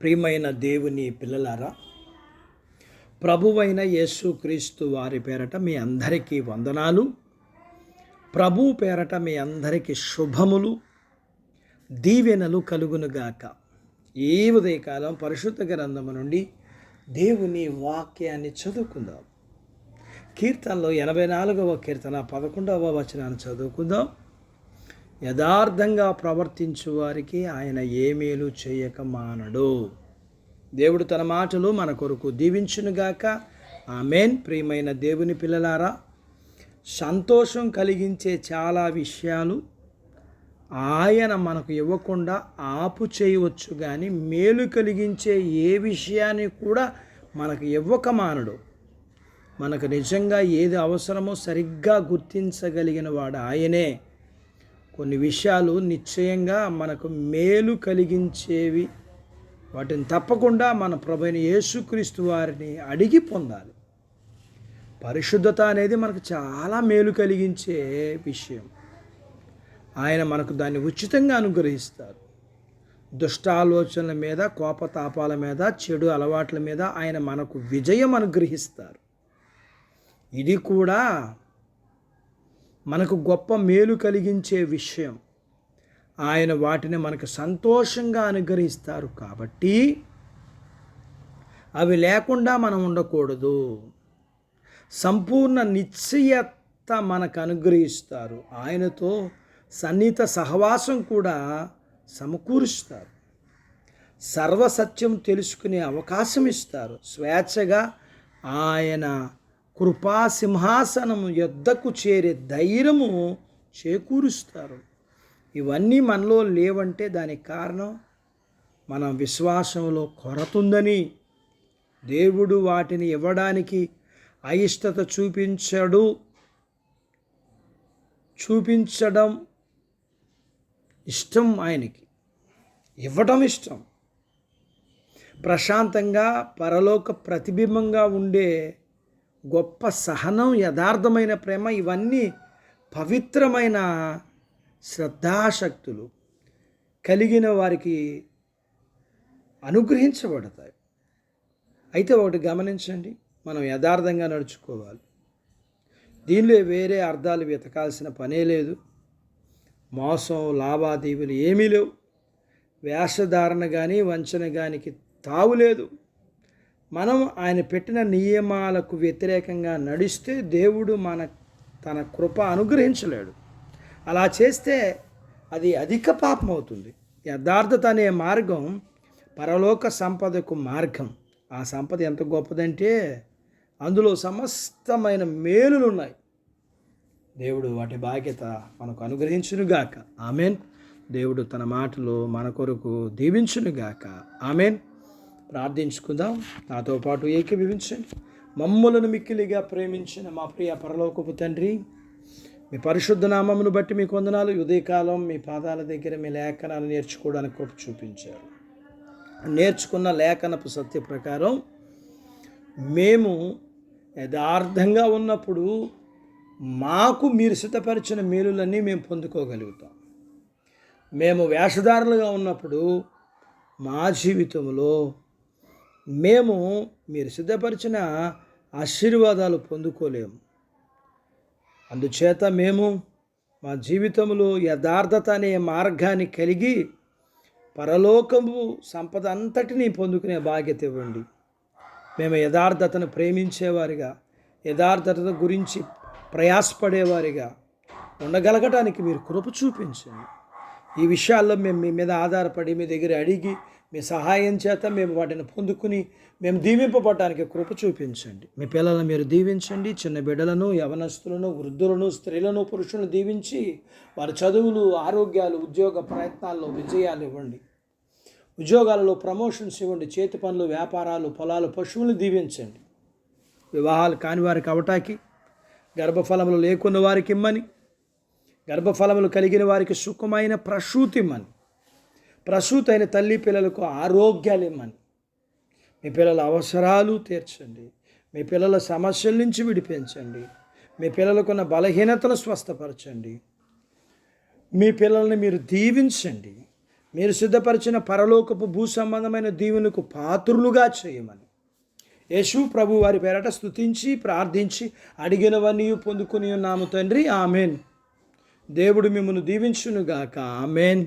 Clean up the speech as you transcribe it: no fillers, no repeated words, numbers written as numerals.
ప్రియమైన దేవుని పిల్లలారా, ప్రభువైన యేసుక్రీస్తు వారి పేరట మీ అందరికీ వందనాలు. ప్రభు పేరట మీ అందరికీ శుభములు, దీవెనలు కలుగునుగాక. ఈ ఉదయకాలం పరిశుద్ధ గ్రంథము నుండి దేవుని వాక్యాన్ని చదువుకుందాం. కీర్తనలో 84వ కీర్తన 11వ వచనాన్ని చదువుకుందాం. యథార్థంగా ప్రవర్తించు వారికి ఆయన ఏ మేలు చేయక మానడు. దేవుడు తన మాటలు మన కొరకు దీవించునుగాక. ఆమేన్. ప్రియమైన దేవుని పిల్లలారా, సంతోషం కలిగించే చాలా విషయాలు ఆయన మనకు ఇవ్వకుండా ఆపు చేయవచ్చు, కానీ మేలు కలిగించే ఏ విషయాన్ని కూడా మనకు ఇవ్వక మానడు. మనకు నిజంగా ఏది అవసరమో సరిగ్గా గుర్తించగలిగిన వాడు ఆయనే. కొన్ని విషయాలు నిశ్చయంగా మనకు మేలు కలిగించేవి, వాటిని తప్పకుండా మన ప్రభువైన యేసుక్రీస్తు వారిని అడిగి పొందాలి. పరిశుద్ధత అనేది మనకు చాలా మేలు కలిగించే విషయం. ఆయన మనకు దాన్ని ఉచితంగా అనుగ్రహిస్తారు. దుష్ట ఆలోచనల మీద, కోపతాపాల మీద, చెడు అలవాట్ల మీద ఆయన మనకు విజయం అనుగ్రహిస్తారు. ఇది కూడా మనకు గొప్ప మేలు కలిగించే విషయం. ఆయన వాటిని మనకు సంతోషంగా అనుగ్రహిస్తారు. కాబట్టి అవి లేకుండా మనం ఉండకూడదు. సంపూర్ణ నిశ్చయత మనకు అనుగ్రహిస్తారు. ఆయనతో సన్నిహిత సహవాసం కూడా సమకూరుస్తారు. సర్వసత్యం తెలుసుకునే అవకాశం ఇస్తారు. స్వేచ్ఛగా ఆయన కృపా సింహాసనము యొద్దకు చేరే ధైర్యము చేకూరుస్తారు. ఇవన్నీ మనలో లేవంటే దానికి కారణం మన విశ్వాసంలో కొరత ఉందని. దేవుడు వాటిని ఇవ్వడానికి అయిష్టత చూపించడం ఇష్టం. ఆయనకి ఇవ్వటం ఇష్టం. ప్రశాంతంగా పరలోక ప్రతిబింబంగా ఉండే గొప్ప సహనం, యథార్థమైన ప్రేమ, ఇవన్నీ పవిత్రమైన శ్రద్ధాశక్తులు కలిగిన వారికి అనుగ్రహించబడతాయి. అయితే ఒకటి గమనించండి, మనం యథార్థంగా నడుచుకోవాలి. దీనిలో వేరే అర్థాలు వెతకాల్సిన పనే లేదు. మోసం, లావాదేవీలు ఏమీ లేవు. వేషధారణ కానీ వంచన గానికి తావులేదు. మనం ఆయన పెట్టిన నియమాలకు వ్యతిరేకంగా నడిస్తే దేవుడు తన కృప అనుగ్రహించలేడు. అలా చేస్తే అది అధిక పాపం అవుతుంది. యథార్థత అనే మార్గం పరలోక సంపదకు మార్గం. ఆ సంపద ఎంత గొప్పదంటే అందులో సమస్తమైన మేలులు ఉన్నాయి. దేవుడు వాటి బాధ్యత మనకు అనుగ్రహించునుగాక. ఆమెన్. దేవుడు తన మాటలు మన కొరకు దీవించునుగాక. ఆమెన్. ప్రార్థించుకుందాం. నాతో పాటు ఏకీభవించండి. మమ్ములను మిక్కిలిగా ప్రేమించిన మా ప్రియ పరలోకపు తండ్రి, మీ పరిశుద్ధ నామమును బట్టి మీకు వందనాలు. ఉదయకాలం మీ పాదాల దగ్గర మీ లేఖనాలు నేర్చుకోవడానికి కృప చూపించారు. నేర్చుకున్న లేఖనపు సత్య ప్రకారం మేము యథార్థంగా ఉన్నప్పుడు మాకు మీరు సిద్ధపరిచిన మేలులన్నీ మేము పొందుకోగలుగుతాం. మేము వేషధారులుగా ఉన్నప్పుడు మా జీవితంలో మేము మీరు సిద్ధపరిచిన ఆశీర్వాదాలు పొందుకోలేము. అందుచేత మేము మా జీవితంలో యథార్థత అనే మార్గాన్ని కలిగి పరలోకము సంపద అంతటినీ పొందుకునే బాధ్యత ఇవ్వండి. మేము యథార్థతను ప్రేమించేవారిగా, యథార్థత గురించి ప్రయాసపడేవారిగా ఉండగలగటానికి మీరు కృప చూపించండి. ఈ విషయాల్లో మేము మీ మీద ఆధారపడి మీ దగ్గర అడిగి మీ సహాయం చేత మేము వాటిని పొందుకుని మేము దీవింపబడటానికి కృప చూపించండి. మీ పిల్లలను మీరు దీవించండి. చిన్న బిడ్డలను, యవనస్తులను, వృద్ధులను, స్త్రీలను, పురుషులను దీవించి వారి చదువులు, ఆరోగ్యాలు, ఉద్యోగ ప్రయత్నాల్లో విజయాలు ఇవ్వండి. ఉద్యోగాలలో ప్రమోషన్స్ ఇవ్వండి. చేతి పనులు, వ్యాపారాలు, పొలాలు, పశువులు దీవించండి. వివాహాలు కాని వారికి అవటాకి, గర్భఫలములు లేకున్న వారికి ఇమ్మని, గర్భఫలములు కలిగిన వారికి సుఖమైన ప్రసూతి ఇమ్మని, ప్రసూతి అయిన తల్లి పిల్లలకు ఆరోగ్యాలు ఇమ్మని, మీ పిల్లల అవసరాలు తీర్చండి. మీ పిల్లల సమస్యల నుంచి విడిపించండి. మీ పిల్లలకున్న బలహీనతను స్వస్థపరచండి. మీ పిల్లల్ని మీరు దీవించండి. మీరు సిద్ధపరిచిన పరలోకపు భూ సంబంధమైన దీవెనకు పాత్రులుగా చేయమని యేసు ప్రభు వారి పేరట స్తుతించి ప్రార్థించి అడిగినవన్నీ పొందుకుని ఉన్నాము తండ్రి. ఆమెన్. దేవుడు మిమ్మల్ని దీవించునుగాక. ఆమెన్.